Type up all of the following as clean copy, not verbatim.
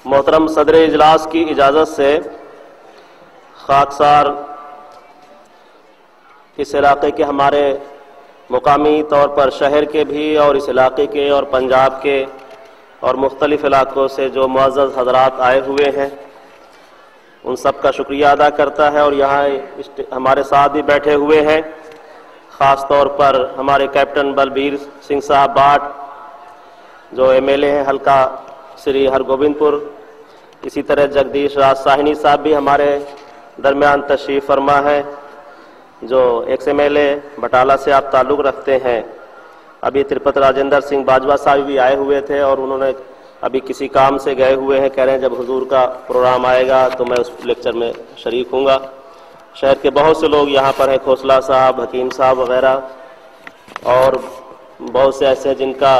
मोहतरम सदर इजलास की इजाज़त से खाकसार इस इलाके के हमारे मुकामी तौर पर शहर के भी और इस इलाके के और पंजाब के और मुख्तलिफ इलाक़ों से जो मुअज़्ज़ज़ हज़रात आए हुए हैं उन सब का शुक्रिया अदा करता है। और यहाँ हमारे साथ भी बैठे हुए हैं, ख़ास तौर पर हमारे कैप्टन बलबीर सिंह साहब बाट जो MLA हैं हल्का श्री हरगोबिंदपुर, इसी तरह जगदीश राज साहिनी साहब भी हमारे दरमियान तशरीफ़ फरमा है जो XMLA बटाला से आप ताल्लुक़ रखते हैं। अभी तिरुपति राजेंद्र सिंह बाजवा साहब भी आए हुए थे और उन्होंने अभी किसी काम से गए हुए हैं, कह रहे हैं जब हुजूर का प्रोग्राम आएगा तो मैं उस लेक्चर में शरीक हूँगा। शहर के बहुत से लोग यहाँ पर हैं, खोसला साहब, हकीम साहब वगैरह और बहुत से ऐसे हैं जिनका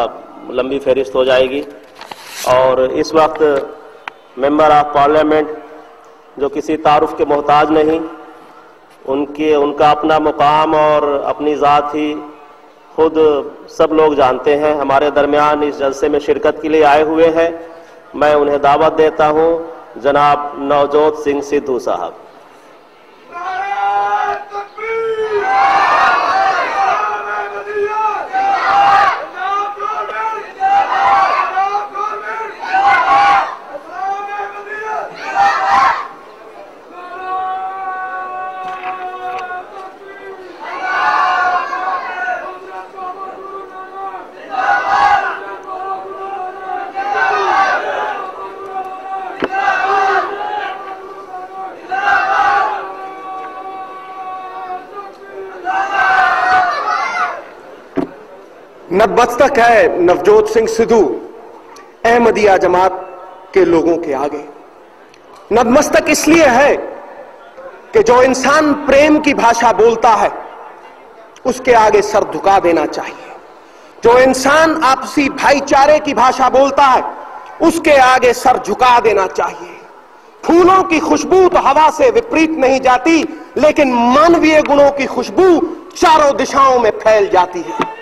लंबी फहरिस्त हो जाएगी। और इस वक्त मेंबर ऑफ पार्लियामेंट जो किसी तारुफ के मोहताज नहीं, उनका अपना मुकाम और अपनी ज़ात ही खुद सब लोग जानते हैं, हमारे दरमियान इस जलसे में शिरकत के लिए आए हुए हैं। मैं उन्हें दावत देता हूं, जनाब नवजोत सिंह सिद्धू साहब। नतमस्तक है नवजोत सिंह सिद्धू अहमदिया जमात के लोगों के आगे। नतमस्तक इसलिए है कि जो इंसान प्रेम की भाषा बोलता है उसके आगे सर झुका देना चाहिए। जो इंसान आपसी भाईचारे की भाषा बोलता है उसके आगे सर झुका देना चाहिए। फूलों की खुशबू तो हवा से विपरीत नहीं जाती, लेकिन मानवीय गुणों की खुशबू चारों दिशाओं में फैल जाती है।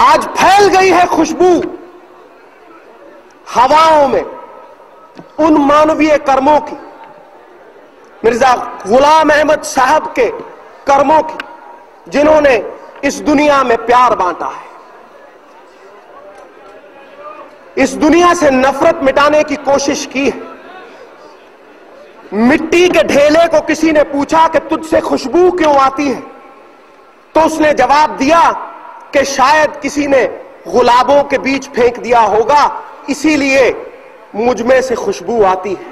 आज फैल गई है खुशबू हवाओं में उन मानवीय कर्मों की, मिर्जा गुलाम अहमद साहब के कर्मों की, जिन्होंने इस दुनिया में प्यार बांटा है, इस दुनिया से नफरत मिटाने की कोशिश की है। मिट्टी के ढेले को किसी ने पूछा कि तुझसे खुशबू क्यों आती है, तो उसने जवाब दिया कि शायद किसी ने गुलाबों के बीच फेंक दिया होगा, इसीलिए मुझ में से खुशबू आती है।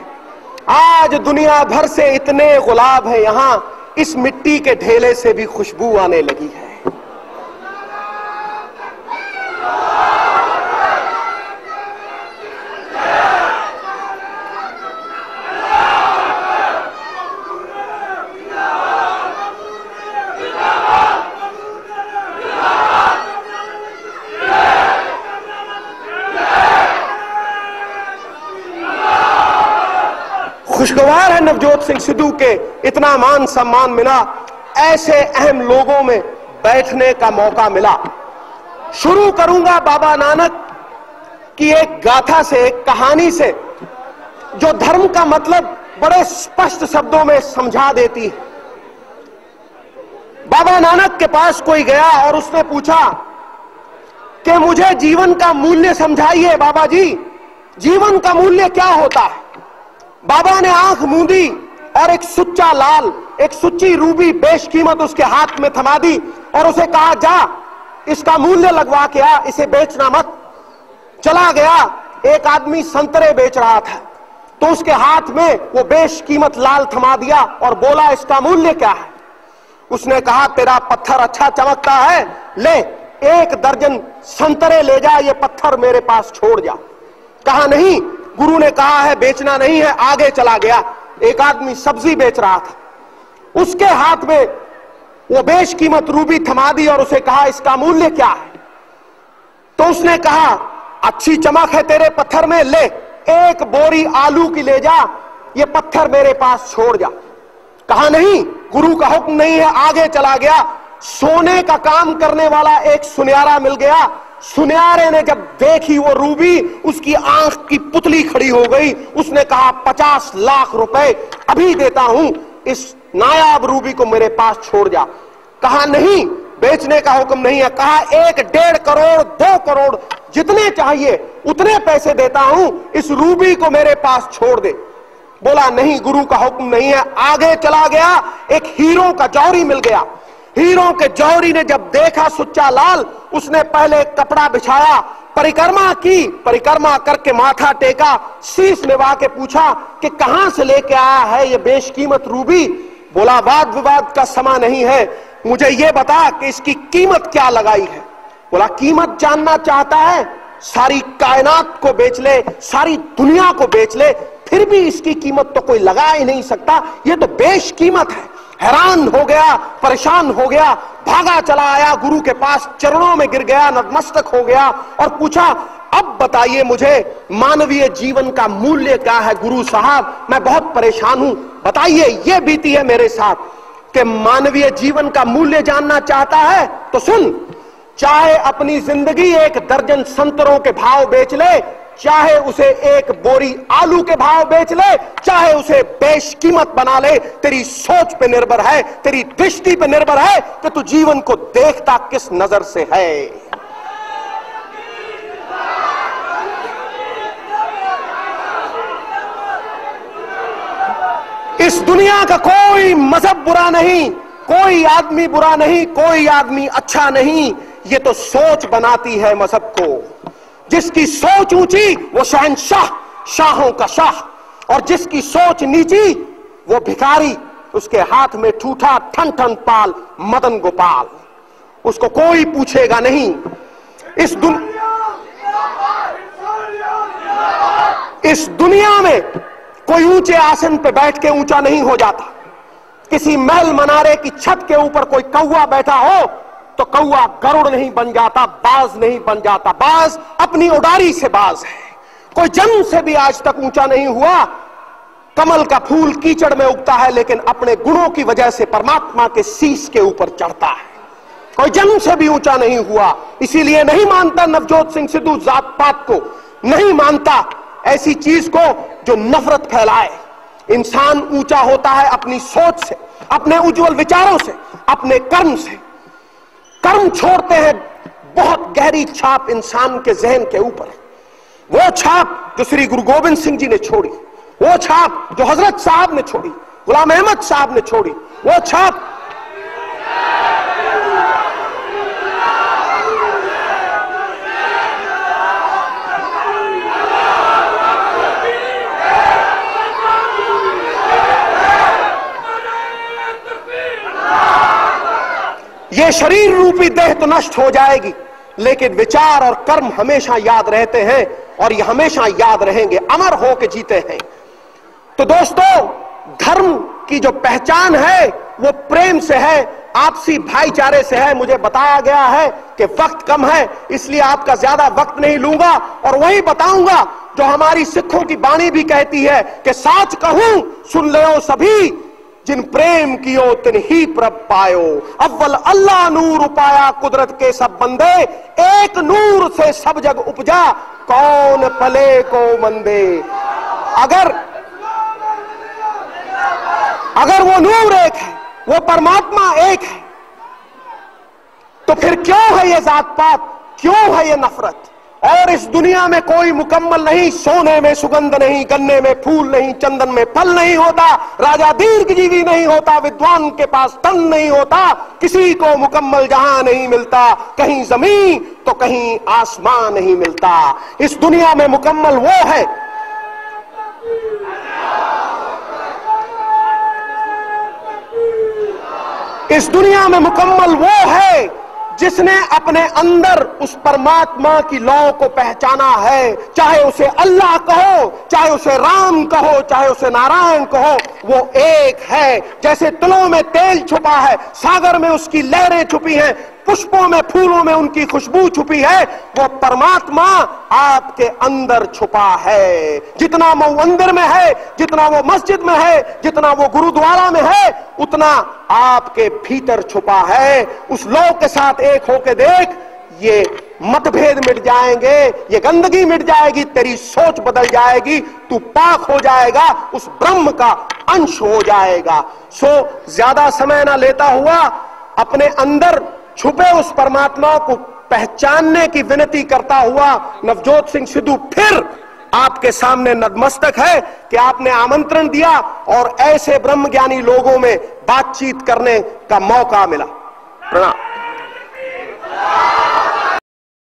आज दुनिया भर से इतने गुलाब हैं यहां, इस मिट्टी के ढेले से भी खुशबू आने लगी है। खुशगवार है नवजोत सिंह सिद्धू के इतना मान सम्मान मिला, ऐसे अहम लोगों में बैठने का मौका मिला। शुरू करूंगा बाबा नानक की एक गाथा से, एक कहानी से, जो धर्म का मतलब बड़े स्पष्ट शब्दों में समझा देती है। बाबा नानक के पास कोई गया और उसने पूछा कि मुझे जीवन का मूल्य समझाइए बाबा जी, जीवन का मूल्य क्या होता है। बाबा ने आंख मूंदी और एक सुच्चा लाल, एक सुच्ची रूबी बेशकीमत उसके हाथ में थमा दी और उसे कहा, जा इसका मूल्य लगवा के आ, इसे बेचना मत। चला गया। एक आदमी संतरे बेच रहा था तो उसके हाथ में वो बेशकीमत लाल थमा दिया और बोला, इसका मूल्य क्या है। उसने कहा, तेरा पत्थर अच्छा चमकता है, ले 1 दर्जन संतरे ले जा, ये पत्थर मेरे पास छोड़ जा। कहा नहीं, गुरु ने कहा है बेचना नहीं है। आगे चला गया। एक आदमी सब्जी बेच रहा था, उसके हाथ में वो बेशकीमत रूबी थमा दी और उसे कहा, इसका मूल्य क्या है। तो उसने कहा, अच्छी चमक है तेरे पत्थर में, ले 1 बोरी आलू की ले जा, ये पत्थर मेरे पास छोड़ जा। कहा नहीं, गुरु का हुक्म नहीं है। आगे चला गया। सोने का काम करने वाला एक सुनियारा मिल गया। सुनयारे ने जब देखी वो रूबी, उसकी आंख की पुतली खड़ी हो गई। उसने कहा 50 लाख रुपए अभी देता हूं, इस नायाब रूबी को मेरे पास छोड़ जा। कहा नहीं, बेचने का हुक्म नहीं है। कहा 1, 1.5 करोड़, 2 करोड़, जितने चाहिए उतने पैसे देता हूं, इस रूबी को मेरे पास छोड़ दे। बोला नहीं, गुरु का हुक्म नहीं है। आगे चला गया, एक हीरो का जौहरी मिल गया। हीरो के जौहरी ने जब देखा सुच्चा लाल, उसने पहले कपड़ा बिछाया, परिक्रमा की, परिक्रमा करके माथा टेका, शीश निभा के पूछा कि कहां से लेके आया है ये बेशकीमत रूबी। बोला वाद विवाद का समय नहीं है, मुझे ये बता कि इसकी कीमत क्या लगाई है। बोला कीमत जानना चाहता है, सारी कायनात को बेच ले, सारी दुनिया को बेच ले, फिर भी इसकी कीमत तो कोई लगा ही नहीं सकता, ये तो बेशकीमत है। हैरान हो गया, परेशान हो गया, भागा चला आया गुरु के पास, चरणों में गिर गया, नतमस्तक हो गया और पूछा अब बताइए मुझे मानवीय जीवन का मूल्य क्या है गुरु साहब, मैं बहुत परेशान हूं, बताइए, ये बीती है मेरे साथ कि मानवीय जीवन का मूल्य जानना चाहता है तो सुन, चाहे अपनी जिंदगी 1 दर्जन संतरों के भाव बेच ले, चाहे उसे 1 बोरी आलू के भाव बेच ले, चाहे उसे बेशकीमत बना ले, तेरी सोच पे निर्भर है, तेरी दृष्टि पे निर्भर है कि तू जीवन को देखता किस नजर से है। इस दुनिया का कोई मजहब बुरा नहीं, कोई आदमी बुरा नहीं, कोई आदमी अच्छा नहीं, ये तो सोच बनाती है मजहब को। जिसकी सोच ऊंची वो शहंशाह, शाहों का शाह, और जिसकी सोच नीची वो भिखारी, उसके हाथ में ठूठा ठन ठन पाल मदन गोपाल, उसको कोई पूछेगा नहीं। इस दुनिया में कोई ऊंचे आसन पे बैठ के ऊंचा नहीं हो जाता। किसी महल मनारे की छत के ऊपर कोई कौवा बैठा हो तो कौवा गरुड़ नहीं बन जाता, बाज नहीं बन जाता। बाज अपनी उड़ारी से बाज है। कोई जन्म से भी आज तक ऊंचा नहीं हुआ। कमल का फूल कीचड़ में उगता है लेकिन अपने गुणों की वजह से परमात्मा के शीश के ऊपर चढ़ता है। कोई जन्म से भी ऊंचा नहीं हुआ। इसीलिए नहीं मानता नवजोत सिंह सिद्धू जात पात को, नहीं मानता ऐसी चीज को जो नफरत फैलाए। इंसान ऊंचा होता है अपनी सोच से, अपने उज्जवल विचारों से, अपने कर्म से। कर्म छोड़ते हैं बहुत गहरी छाप इंसान के जहन के ऊपर। वो छाप जो श्री गुरु गोविंद सिंह जी ने छोड़ी, वो छाप जो हजरत साहब ने छोड़ी, गुलाम अहमद साहब ने छोड़ी, वो छाप ये शरीर रूपी देह तो नष्ट हो जाएगी, लेकिन विचार और कर्म हमेशा याद रहते हैं और ये हमेशा याद रहेंगे, अमर हो के जीते हैं। तो दोस्तों, धर्म की जो पहचान है वो प्रेम से है, आपसी भाईचारे से है। मुझे बताया गया है कि वक्त कम है, इसलिए आपका ज्यादा वक्त नहीं लूंगा और वही बताऊंगा जो हमारी सिखों की बाणी भी कहती है कि साच कहूं सुन लो सभी, जिन प्रेम कियो तिन ही प्रभ पायो। अव्वल अल्लाह नूर उपाया कुदरत के सब बंदे, एक नूर से सब जग उपजा कौन पले को मंदे। अगर वो नूर एक है, वो परमात्मा एक है, तो फिर क्यों है ये जात पात, क्यों है ये नफरत। और इस दुनिया में कोई मुकम्मल नहीं, सोने में सुगंध नहीं, गन्ने में फूल नहीं, चंदन में फल नहीं होता, राजा दीर्घजीवी नहीं होता, विद्वान के पास तन नहीं होता, किसी को मुकम्मल जहां नहीं मिलता, कहीं जमीन तो कहीं आसमान नहीं मिलता। इस दुनिया में मुकम्मल वो है इस दुनिया में मुकम्मल वो है जिसने अपने अंदर उस परमात्मा की लौ को पहचाना है। चाहे उसे अल्लाह कहो, चाहे उसे राम कहो, चाहे उसे नारायण कहो, वो एक है। जैसे तिलों में तेल छुपा है, सागर में उसकी लहरें छुपी हैं, पुष्पों में फूलों में उनकी खुशबू छुपी है, वो परमात्मा आपके अंदर छुपा है। जितना वो मंदिर में है, जितना वो मस्जिद में है, जितना वो गुरुद्वारा में है, उतना आपके भीतर छुपा है। उस लोक के साथ एक होके देख, ये मतभेद मिट जाएंगे, ये गंदगी मिट जाएगी, तेरी सोच बदल जाएगी, तू पाक हो जाएगा, उस ब्रह्म का अंश हो जाएगा। सो ज्यादा समय ना लेता हुआ अपने अंदर छुपे उस परमात्मा को पहचानने की विनती करता हुआ नवजोत सिंह सिद्धू फिर आपके सामने नतमस्तक है कि आपने आमंत्रण दिया और ऐसे ब्रह्मज्ञानी लोगों में बातचीत करने का मौका मिला। प्रणाम।